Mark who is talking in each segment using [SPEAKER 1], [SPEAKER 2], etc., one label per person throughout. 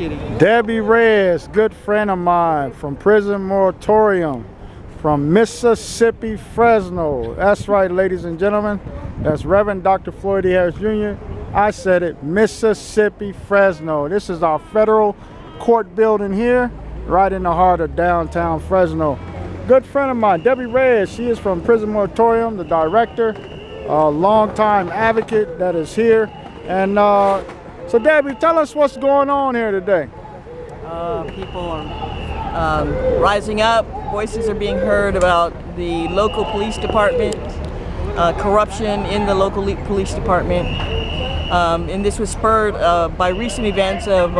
[SPEAKER 1] shooting.
[SPEAKER 2] Debbie Reyes, good friend of mine from Prison Moratorium, from Mississippi, Fresno. That's right, ladies and gentlemen. That's Reverend Dr. Floyd E. Harris Jr. I said it, Mississippi, Fresno. This is our federal court building here, right in the heart of downtown Fresno. Good friend of mine, Debbie Reyes. She is from Prison Moratorium, the director, a longtime advocate that is here. And so Debbie, tell us what's going on here today.
[SPEAKER 1] People are rising up. Voices are being heard about the local police department, corruption in the local police department. And this was spurred by recent events of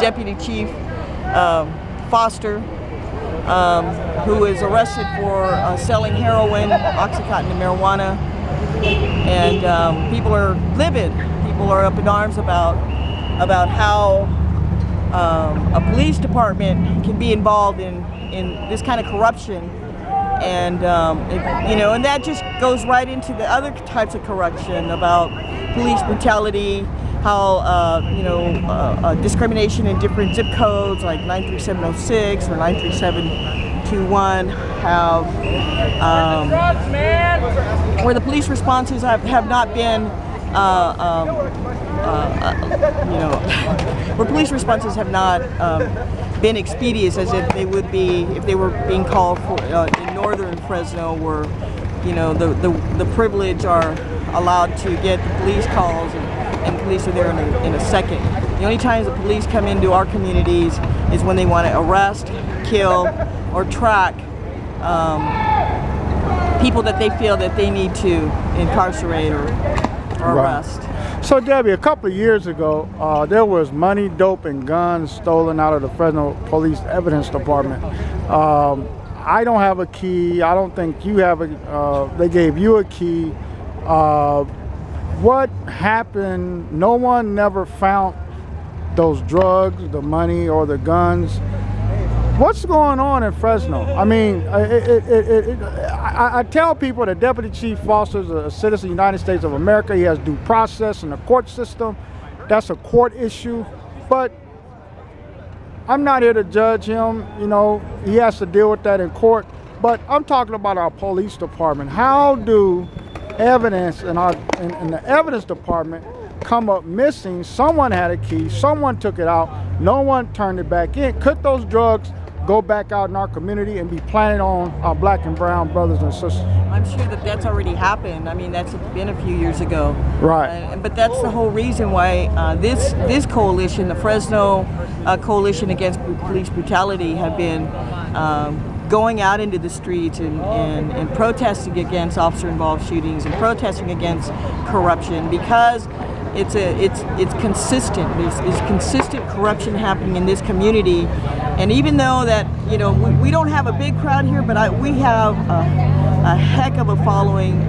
[SPEAKER 1] Deputy Chief Foster, who was arrested for selling heroin, Oxycontin, and marijuana. And people are livid. People are up in arms about how a police department can be involved in this kind of corruption, and and that just goes right into the other types of corruption about police brutality, how discrimination in different zip codes like 93706 or 93721 have where the police responses have not been where police responses have not been expedient as if they would be if they were being called for in northern Fresno, where the privilege are allowed to get the police calls and police are there in a second. The only times the police come into our communities is when they want to arrest, kill, or track people that they feel that they need to incarcerate or arrest.
[SPEAKER 2] So Debbie, a couple of years ago, there was money, dope, and guns stolen out of the Fresno Police Evidence Department. I don't have a key. I don't think you have a. They gave you a key. What happened? No one never found those drugs, the money, or the guns. What's going on in Fresno? I mean, I tell people that Deputy Chief Foster is a citizen of the United States of America. He has due process in the court system. That's a court issue. But I'm not here to judge him. He has to deal with that in court. But I'm talking about our police department. How do evidence in the evidence department come up missing? Someone had a key. Someone took it out. No one turned it back in. Could those drugs go back out in our community and be planted on our black and brown brothers and sisters?
[SPEAKER 1] I'm sure that's already happened. I mean, that's been a few years ago.
[SPEAKER 2] Right.
[SPEAKER 1] But that's the whole reason why this coalition, the Fresno Coalition Against Police Brutality, have been going out into the streets and protesting against officer-involved shootings and protesting against corruption, because it's consistent. There's consistent corruption happening in this community, and even though that we don't have a big crowd here, but we have a heck of a following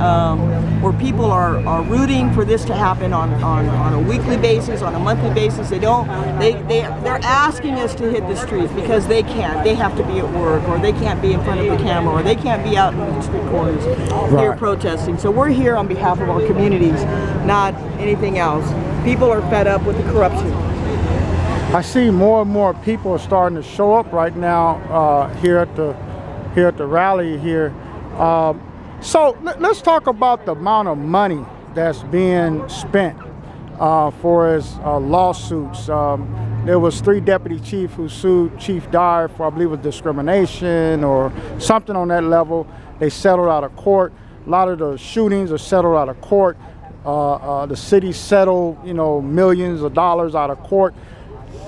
[SPEAKER 1] where people are rooting for this to happen on a weekly basis, on a monthly basis. They're asking us to hit the streets because they can't. They have to be at work, or they can't be in front of the camera, or they can't be out in the street corners here protesting. So we're here on behalf of our communities, not anything else. People are fed up with the corruption.
[SPEAKER 2] I see more and more people are starting to show up right now here at the rally here. So let's talk about the amount of money that's being spent for his lawsuits. There was 3 deputy chiefs who sued Chief Dyer for, I believe, it was discrimination or something on that level. They settled out of court. A lot of the shootings are settled out of court. The city settled, millions of dollars out of court.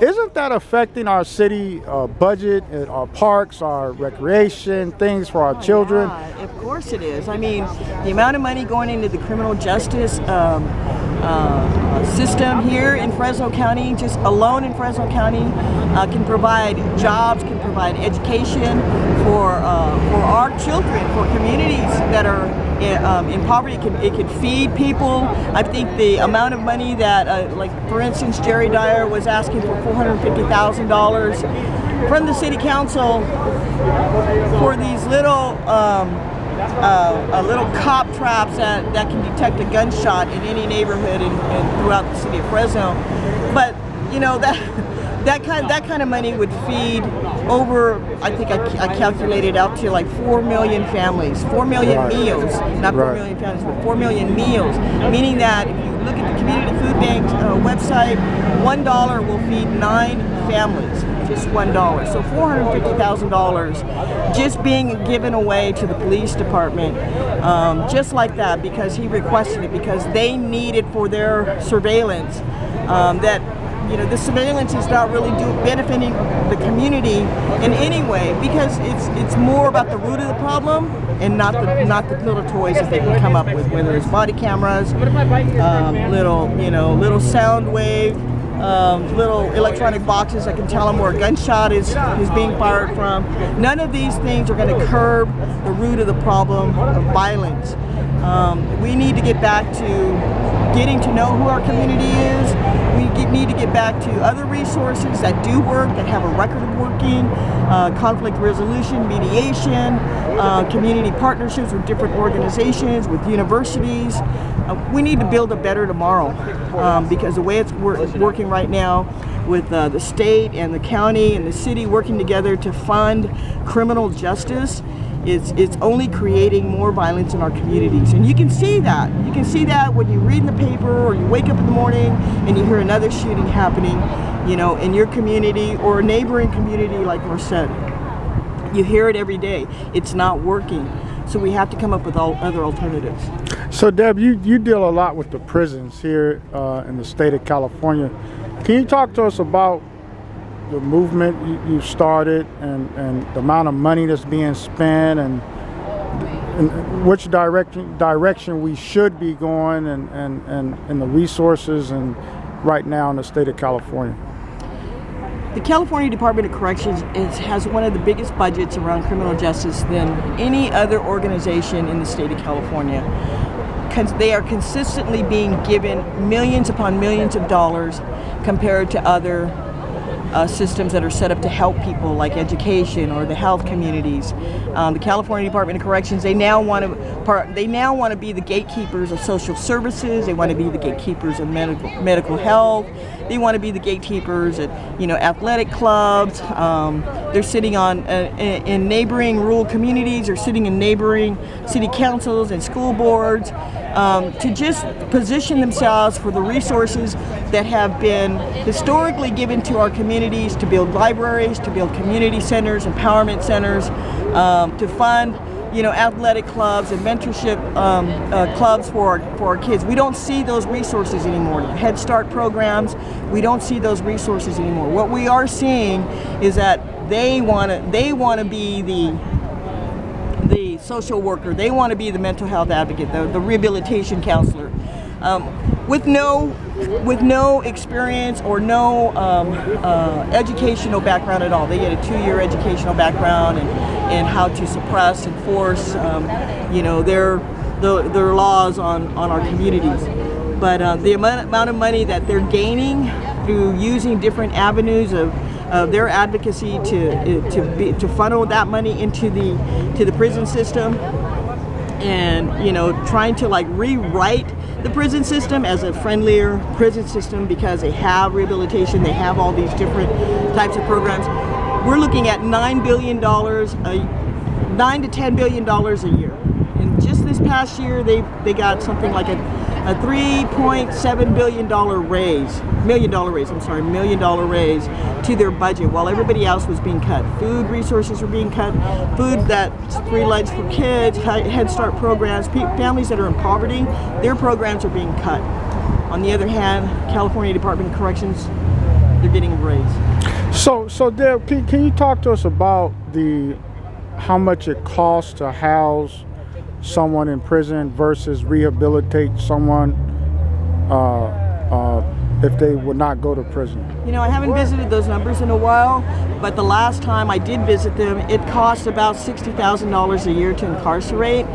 [SPEAKER 2] Isn't that affecting our city budget, our parks, our recreation, things for our children?
[SPEAKER 1] Yeah, of course it is. I mean, the amount of money going into the criminal justice system here in Fresno County, just alone in Fresno County, can provide jobs, can provide education for our children, for communities that are in poverty. It can feed people. I think the amount of money that, like for instance, Jerry Dyer was asking for $450,000 from the city council for these little cop traps that can detect a gunshot in any neighborhood and throughout the city of Fresno. But that kind of money would feed over, I think I calculated out to like 4 million families, 4 million
[SPEAKER 2] Right.
[SPEAKER 1] meals, not 4
[SPEAKER 2] Right.
[SPEAKER 1] million families, but 4 million meals, meaning that if you look at the Community Food Bank's website, $1 will feed 9 families, just $1. So $450,000 just being given away to the police department, just like that, because he requested it, because they need it for their surveillance. That, you know, the surveillance is not really benefiting the community in any way, because it's more about the root of the problem and not the little toys that they can come up with, whether it's body cameras, little sound wave, little electronic boxes that can tell them where a gunshot is being fired from. None of these things are going to curb the root of the problem of violence. We need to get back to getting to know who our community is. We need to get back to other resources that do work, that have a record of working, conflict resolution, mediation, community partnerships with different organizations, with universities. We need to build a better tomorrow, because the way it's working right now with the state and the county and the city working together to fund criminal justice, it's only creating more violence in our communities. And you can see that. You can see that when you read in the paper or you wake up in the morning and you hear another shooting happening, you know, in your community or a neighboring community like Merced. You hear it every day. It's not working. So we have to come up with other alternatives.
[SPEAKER 2] So Deb, you deal a lot with the prisons here in the state of California. Can you talk to us about the movement you started and the amount of money that's being spent and which direction we should be going and the resources and right now in the state of California?
[SPEAKER 1] The California Department of Corrections has one of the biggest budgets around criminal justice than any other organization in the state of California. They are consistently being given millions upon millions of dollars compared to other systems that are set up to help people, like education or the health communities. The California Department of Corrections, they now want to be the gatekeepers of social services. They want to be the gatekeepers of medical health. They want to be the gatekeepers at, you know, athletic clubs. They're sitting on in neighboring rural communities, or sitting in neighboring city councils and school boards, to just position themselves for the resources that have been historically given to our communities, to build libraries, to build community centers, empowerment centers, to fund, you know, athletic clubs and mentorship clubs for our kids. We don't see those resources anymore. Head Start programs, we don't see those resources anymore. What we are seeing is that they want to be the social worker. They want to be the mental health advocate, the rehabilitation counselor, with no experience or no educational background at all. They get a 2-year educational background in how to suppress, enforce, you know, their laws on our communities. But the amount of money that they're gaining through using different avenues of their advocacy to funnel that money into the prison system, and, you know, trying to like rewrite the prison system as a friendlier prison system, because they have rehabilitation, they have all these different types of programs. We're looking at $9 to $10 billion a year. And just this past year, they got something like a $3.7 billion raise, million dollar raise to their budget, while everybody else was being cut. Food resources were being cut, food that's free lunch for kids, Head Start programs, families that are in poverty, their programs are being cut. On the other hand, California Department of Corrections, they're getting a raise.
[SPEAKER 2] So Deb, can you talk to us about how much it costs to house someone in prison versus rehabilitate someone if they would not go to prison?
[SPEAKER 1] You know, I haven't visited those numbers in a while, but the last time I did visit them, it cost about $60,000 a year to incarcerate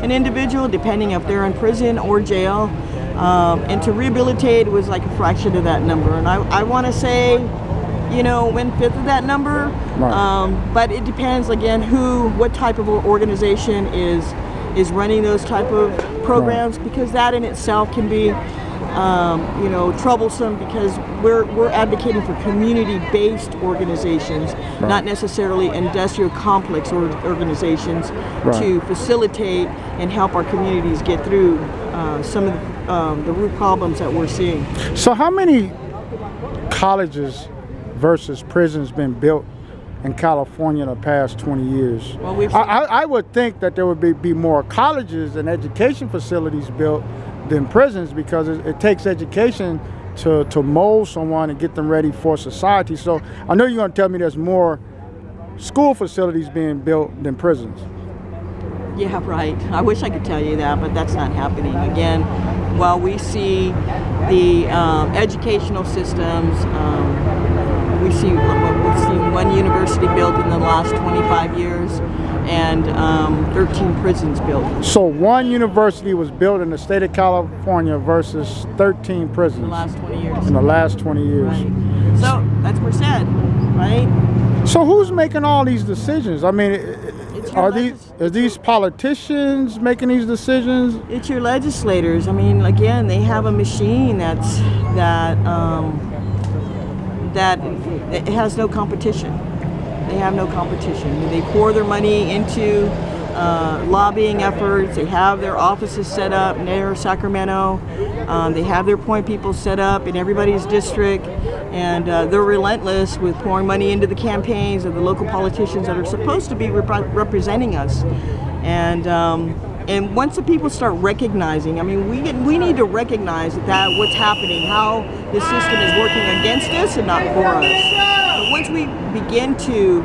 [SPEAKER 1] an individual, depending if they're in prison or jail. And to rehabilitate was like a fraction of that number. And I want to say, you know, 1/5 of that number. Right. But it depends, again, what type of organization is running those type of programs, right, because that in itself can be troublesome because we're advocating for community-based organizations, not necessarily industrial complex organizations, to facilitate and help our communities get through some of the root problems that we're seeing.
[SPEAKER 2] So how many colleges versus prisons been built in California in the past 20 years?
[SPEAKER 1] Well,
[SPEAKER 2] I would think that there would be more colleges and education facilities built than prisons, because it takes education to mold someone and get them ready for society. So I know you're going to tell me there's more school facilities being built than prisons.
[SPEAKER 1] Yeah, right. I wish I could tell you that, but that's not happening. Again, while we see the educational systems, we've seen one university built in the last 25 years and 13 prisons built.
[SPEAKER 2] So one university was built in the state of California versus 13 prisons.
[SPEAKER 1] In the last 20 years.
[SPEAKER 2] In the last 20 years.
[SPEAKER 1] Right. So that's Merced, right?
[SPEAKER 2] So who's making all these decisions? I mean, are these politicians making these decisions?
[SPEAKER 1] It's your legislators. I mean, again, they have a machine that it has no competition. They have no competition. They pour their money into lobbying efforts. They have their offices set up near Sacramento. They have their point people set up in everybody's district, and they're relentless with pouring money into the campaigns of the local politicians that are supposed to be representing us. And once the people start recognizing, I mean, we need to recognize that what's happening, how the system is working against us and not for us. But once we begin to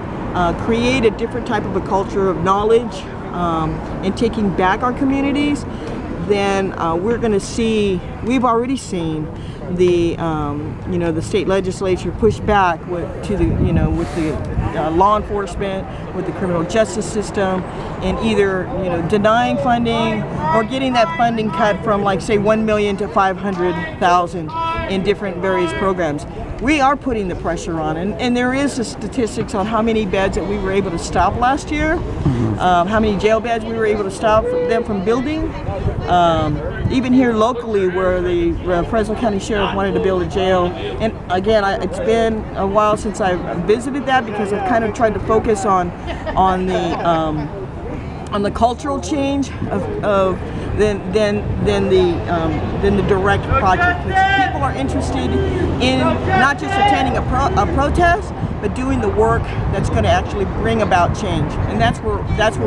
[SPEAKER 1] create a different type of a culture of knowledge and taking back our communities, then we're going to see. We've already seen the state legislature push back with the law enforcement, with the criminal justice system, and either denying funding or getting that funding cut from, like, say, 1 million to 500,000 in different various programs. We are putting the pressure on, and there is the statistics on how many beds that we were able to stop last year, how many jail beds we were able to stop them from building. Even here locally, where the Fresno County Sheriff wanted to build a jail, and again, it's been a while since I visited that because I've kind of tried to focus on the cultural change than the direct project. Because people are interested in not just attending a protest, but doing the work that's going to actually bring about change, and that's where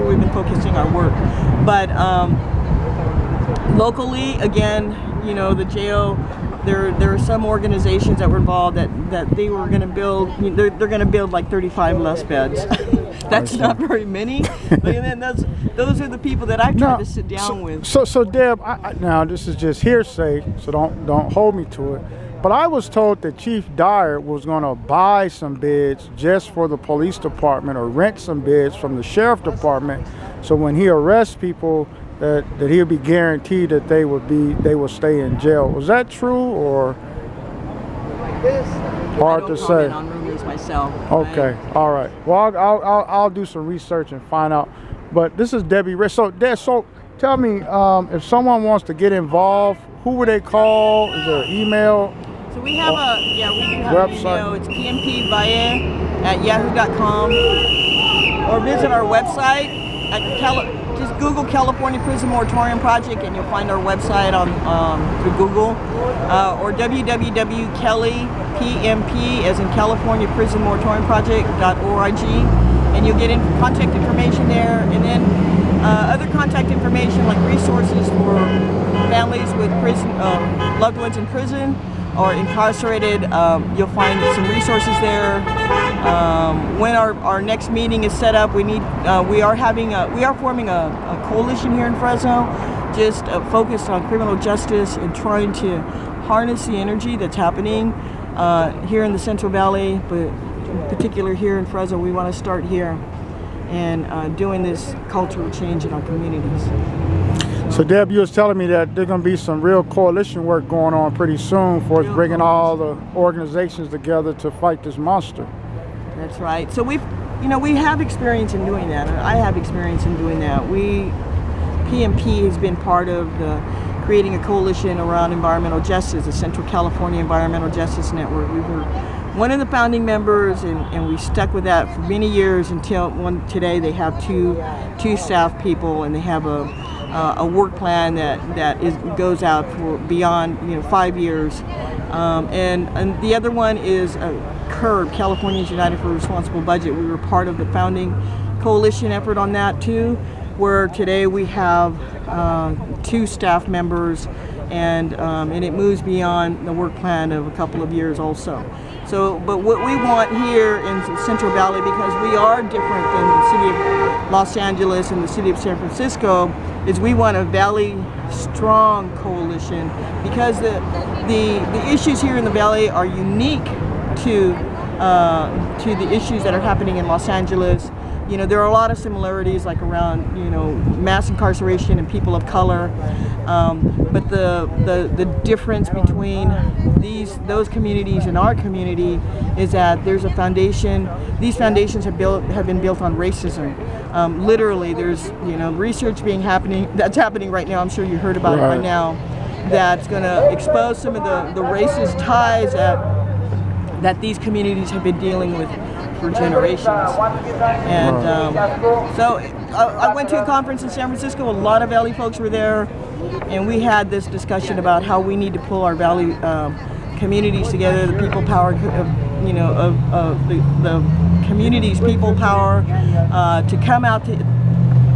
[SPEAKER 1] we've been focusing our work. But locally, again, the jail, there are some organizations that were involved that they were going to build. They're going to build like 35 less beds. That's not very many, but then those are the people that I've tried to sit down with.
[SPEAKER 2] So Deb, now this is just hearsay, so don't hold me to it. But I was told that Chief Dyer was going to buy some beds just for the police department, or rent some beds from the sheriff department, so when he arrests people, that he'll be guaranteed that they will stay in jail. Was that true, or hard to say?
[SPEAKER 1] I don't comment on rumors myself.
[SPEAKER 2] Okay,
[SPEAKER 1] right?
[SPEAKER 2] All right. Well, I'll do some research and find out. But this is Debbie Reyes. So tell me, if someone wants to get involved, who would they call? Is there an email?
[SPEAKER 1] So we have we have
[SPEAKER 2] website.
[SPEAKER 1] an email. It's pmpvalle@yahoo.com, or visit our website at just Google California Prison Moratorium Project, and you'll find our website on through Google, or www.kelly, PMP, as in California Prison Moratorium Project.org, and you'll get contact information there, and then other contact information like resources for families with prison loved ones in prison or incarcerated. You'll find some resources there. When our next meeting is set up, we are forming a coalition here in Fresno, just focused on criminal justice and trying to harness the energy that's happening here in the Central Valley, but in particular here in Fresno. We want to start here and doing this cultural change in our communities.
[SPEAKER 2] So Deb, you was telling me that there's going to be some real coalition work going on pretty soon for us bringing all the organizations together to fight this monster.
[SPEAKER 1] That's right. So we have experience in doing that. I have experience in doing that. PMP has been part of creating a coalition around environmental justice, the Central California Environmental Justice Network. We were one of the founding members, and we stuck with that for many years until today they have two staff people, and they have a work plan that goes out for beyond 5 years. And the other one is CURB, Californians United for a Responsible Budget. We were part of the founding coalition effort on that too, where today we have 2 staff members, and it moves beyond the work plan of a couple of years also. So, but what we want here in Central Valley, because we are different than the city of Los Angeles and the city of San Francisco, is we want a Valley strong coalition, because the issues here in the Valley are unique to the issues that are happening in Los Angeles. There are a lot of similarities, like around mass incarceration and people of color, but the difference between those communities and our community is that there's a foundation. These foundations have been built on racism. Literally, there's research that's happening right now. I'm sure you heard about it by now. That's going to expose some of the racist ties that these communities have been dealing with for generations. And so I went to a conference in San Francisco. A lot of Valley folks were there, and we had this discussion about how we need to pull our Valley communities together, the people power of the community's people power to come out to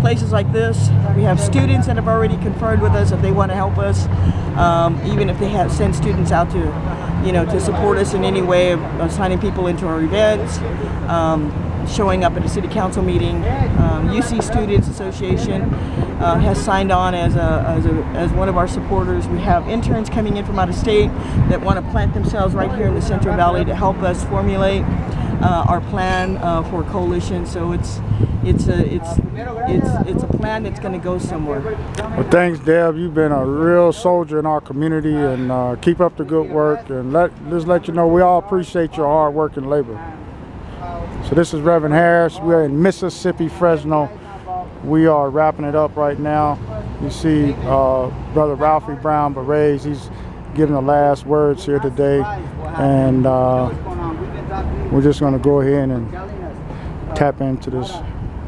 [SPEAKER 1] places like this. We have students that have already conferred with us that they want to help us, even if they have sent students out to support us in any way of signing people into our events, showing up at a city council meeting. UC Students Association has signed on as one of our supporters. We have interns coming in from out of state that want to plant themselves right here in the Central Valley to help us formulate our plan for a coalition. So it's a plan that's going to go somewhere.
[SPEAKER 2] Well, thanks, Deb. You've been a real soldier in our community, and keep up the good work. And just let you know, we all appreciate your hard work and labor. So this is Reverend Harris. We are in Mississippi, Fresno. We are wrapping it up right now. You see Brother Ralphie Brown, but Reyes, he's giving the last words here today. And we're just going to go ahead and tap into this,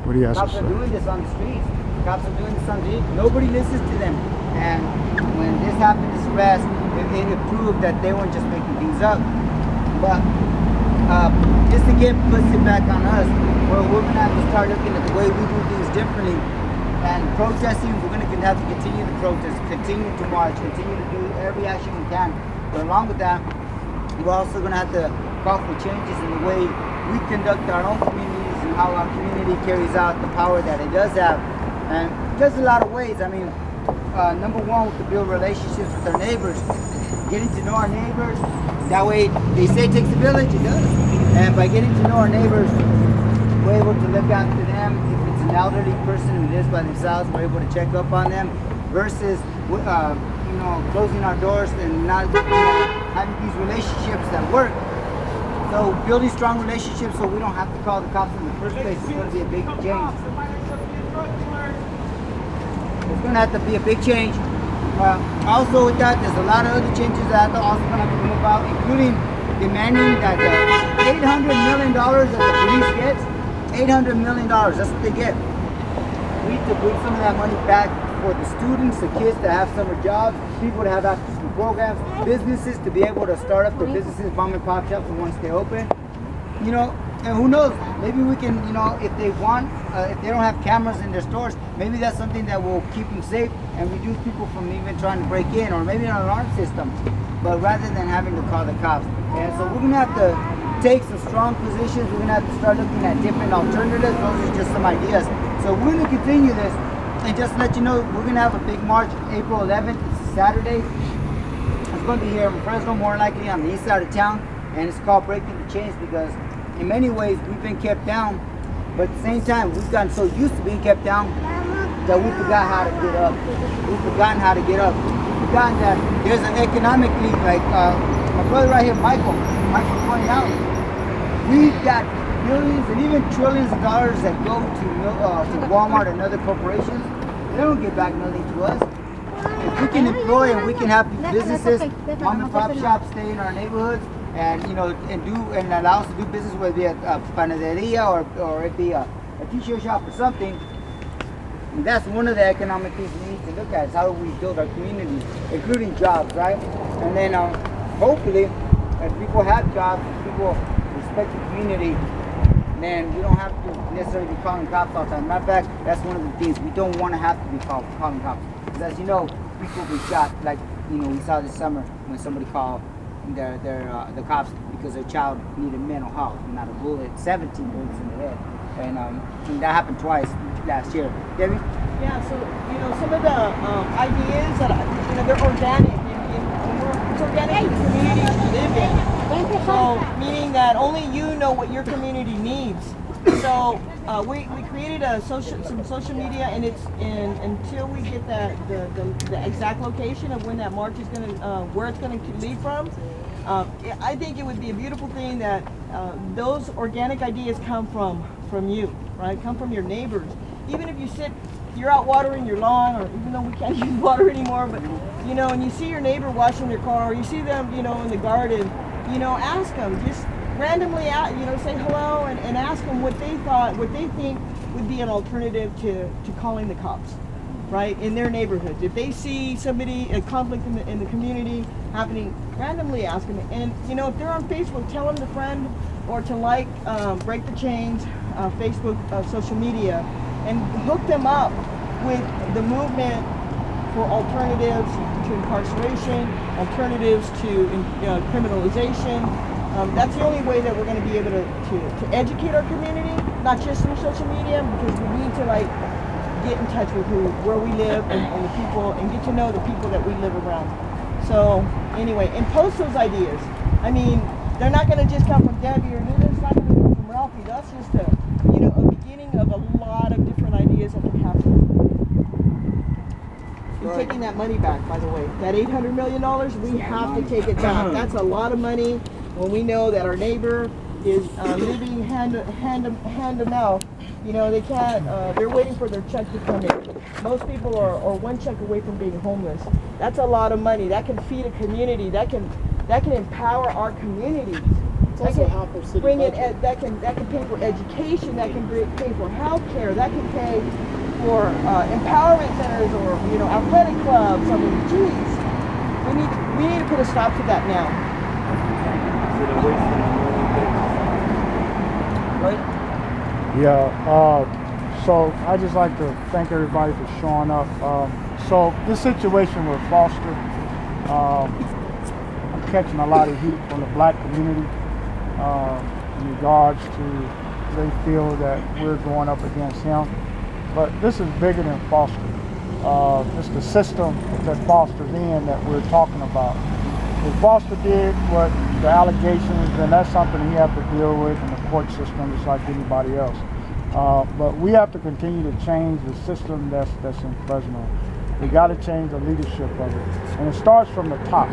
[SPEAKER 2] what he has to say.
[SPEAKER 3] Cops are doing this on the streets. Cops are doing this on the streets. Nobody listens to them. And when this happened, this arrest, it proved that they weren't just making things up. But just to puts it back on us, where we're going to have to start looking at the way we do things differently. And protesting, we're going to have to continue to protest, continue to march, continue to do every action we can. But along with that, we're also going to have to call for changes in the way we conduct our own communities and how our community carries out the power that it does have. And there's a lot of ways. I mean, number one, we could build relationships with our neighbors, getting to know our neighbors. That way, they say it takes a village, it does. And by getting to know our neighbors, we're able to look after them. If it's an elderly person who lives by themselves, we're able to check up on them, versus closing our doors and not having these relationships that work. So building strong relationships so we don't have to call the cops in the first place is going to be a big change. It's going to have to be a big change. Also with that, there's a lot of other changes that are also going to have to come about, including demanding that the $800 million that the police gets, $800 million, that's what they get. We need to bring some of that money back for the students, the kids to have summer jobs, people to have after school programs, businesses to be able to start up their businesses, mom and pop shops, and want to stay open. And who knows, maybe we can, if they want, if they don't have cameras in their stores, maybe that's something that will keep them safe and reduce people from even trying to break in, or maybe an alarm system, but rather than having to call the cops. And so we're going to have to take some strong positions. We're going to have to start looking at different alternatives. Those are just some ideas. So we're going to continue this. And just to let you know, we're going to have a big march April 11th. It's a Saturday. It's going to be here in Fresno, more likely on the east side of town. And it's called Breaking the Chains, because in many ways we've been kept down. But at the same time, we've gotten so used to being kept down that we forgot how to get up. We've forgotten how to get up. We've forgotten that there's an economically, like my brother right here, Michael pointed out, we've got millions and even trillions of dollars that go to Walmart and other corporations. They don't give back nothing to us. if we can employ and we can have businesses, mom and pop shops stay in our neighborhoods, and and allow us to do business, whether it be a panaderia or it be a t-shirt shop or something. And that's one of the economic things we need to look at, is how do we build our communities, including jobs, right? And then hopefully, if people have jobs, if people respect the community, then we don't have to necessarily be calling cops all the time. Matter of fact, that's one of the things. We don't want to have to be calling cops. Because as you know, people be shot, like, we saw this summer when somebody called the cops because their child needed mental health, not a bullet, 17 bullets in the head. And that happened twice last year. Debbie?
[SPEAKER 1] Yeah, so, some of the ideas that, they're organic. It's organic in the communities you live in. So, meaning that only you know what your community needs. So, we created some social media, and until we get the exact location of when that march is going to, where it's going to lead from, I think it would be a beautiful thing that those organic ideas come from you, right? Come from your neighbors. Even if you're out watering your lawn, or even though we can't use water anymore, but and you see your neighbor washing their car, or you see them, in the garden, ask them, just randomly, say hello and ask them what they think would be an alternative to calling the cops, right? In their neighborhoods. If they see a conflict in the community happening, randomly ask them. And, if they're on Facebook, tell them to friend or to Break the Chains, Facebook, social media, and hook them up with the movement for alternatives to incarceration, alternatives to criminalization. That's the only way that we're going to be able to educate our community, not just through social media, because we need to get in touch with where we live and the people, and get to know the people that we live around. So anyway, and post those ideas. I mean, they're not going to just come from Debbie or Nina. It's not going to come from Ralphie. That's just a beginning of a lot of different ideas that can happen. We're taking that money back, by the way. That $800 million, we have to take it back. That's a lot of money when we know that our neighbor is living hand to mouth. They can't, they're waiting for their check to come in. Most people are one check away from being homeless. That's a lot of money. That can feed a community. That can empower our communities.
[SPEAKER 4] It's also half of city budget.
[SPEAKER 1] That can pay for education. That can pay for health care. That can pay for empowerment centers or athletic clubs. I mean, geez, we need to put a stop to that now. Right?
[SPEAKER 2] Yeah, so I just like to thank everybody for showing up. So this situation with Foster, I'm catching a lot of heat from the black community in regards to they feel that we're going up against him. But this is bigger than Foster. It's the system that Foster's in that we're talking about. If Foster did what the allegations, then that's something he has to deal with in the court system just like anybody else. But we have to continue to change the system that's in Fresno. We got to change the leadership of it. And it starts from the top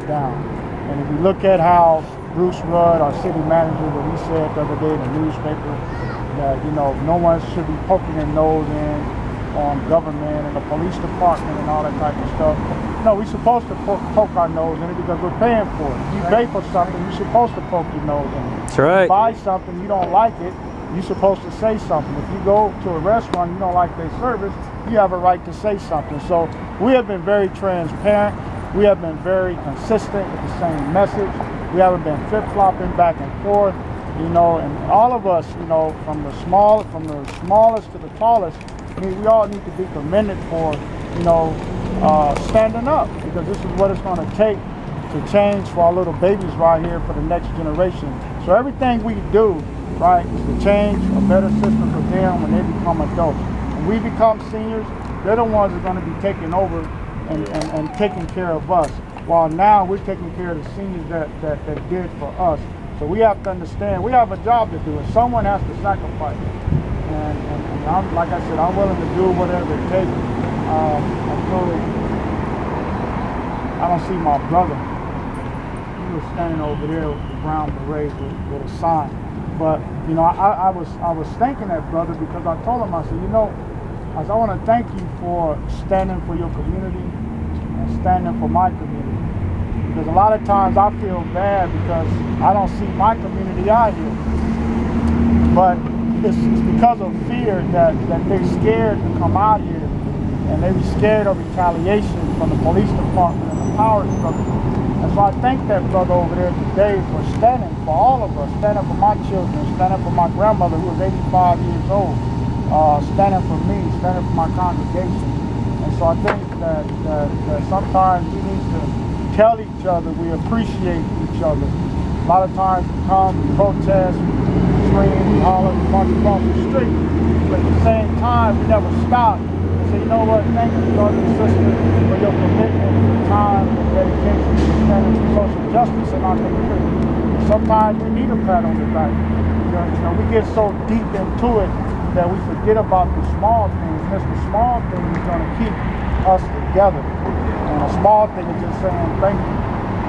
[SPEAKER 2] down. And if you look at how Bruce Rudd, our city manager, what he said the other day in the newspaper, that no one should be poking their nose in on government and the police department and all that type of stuff. No, we're supposed to poke our nose in it because we're paying for it. You pay for something, you're supposed to poke your nose in it.
[SPEAKER 5] That's right.
[SPEAKER 2] You buy something, you don't like it, you're supposed to say something. If you go to a restaurant, you don't like their service, you have a right to say something. So we have been very transparent. We have been very consistent with the same message. We haven't been flip-flopping back and forth, and all of us, from the smallest to the tallest, I mean, we all need to be commended for, standing up, because this is what it's going to take to change for our little babies right here for the next generation. So everything we do, right, is to change a better system for them when they become adults. When we become seniors, they're the ones that are going to be taking over and taking care of us, while now we're taking care of the seniors that did for us. So we have to understand, we have a job to do, and someone has to sacrifice. And I'm, like I said, I'm willing to do whatever it takes. I don't see my brother. He was standing over there with the brown beret with a sign. But I was thanking that brother because I told him, I said, I want to thank you for standing for your community and standing for my community. Because a lot of times I feel bad because I don't see my community out here. But it's because of fear that they're scared to come out here, and they're scared of retaliation from the police department and the power struggle. And so I thank that brother over there today for standing for all of us, standing for my children, standing for my grandmother who was 85 years old, standing for me, standing for my congregation. And so I think that sometimes we need to tell each other we appreciate each other. A lot of times we come, we protest, we scream, we holler, we march across the street, but at the same time we never stop and say, you know what, thank you, brother and sister, for your commitment, your time, your dedication to standing for social justice in our community. Sometimes we need a pat on the back. You know, we get so deep into it that we forget about the small things. Because the small thing is going to keep us together. And a small thing is just saying thank you.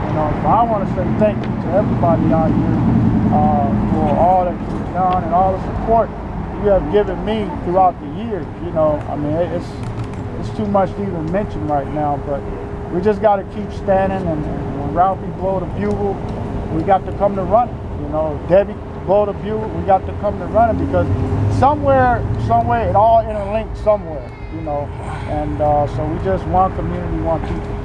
[SPEAKER 2] You know, so I want to say thank you to everybody out here for all that you've done and all the support you have given me throughout the years. You know, I mean, it's too much to even mention right now, but we just got to keep standing. And when Ralphie blow the bugle, we got to come to running. You know, Debbie blow the bugle, we got to come to running because somewhere, it all interlinked somewhere. You know, and so we just one community, one people.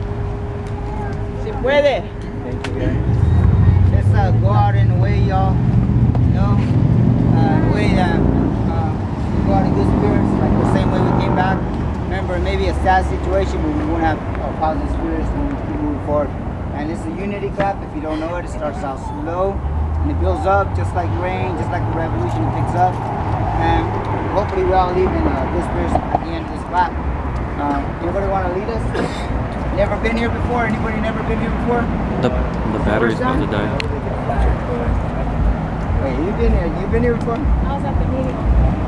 [SPEAKER 1] Se puede.
[SPEAKER 3] Thank you, guys. Let's go out in a way, y'all. You know, in a way that we go out in good spirits, like the same way we came back. Remember, maybe a sad situation, but we won't have positive spirits when we keep moving forward. And it's a unity clap. If you don't know it, it starts out slow and it builds up, just like rain, just like the revolution. It picks up, and hopefully we all leave in good spirits at the end of this clap. Anybody want to lead us? Never been here before? Anybody never been here before?
[SPEAKER 5] The battery's about to die.
[SPEAKER 3] Wait, you've been here? You've been here before?
[SPEAKER 4] I was at the meeting.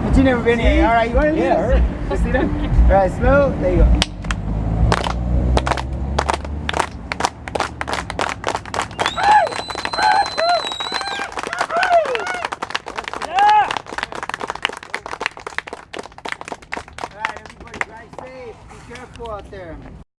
[SPEAKER 3] But you never been here. All right, you want to lead us? Let's see that. All right, slow. There you go. All right, everybody, drive safe. Be careful out there.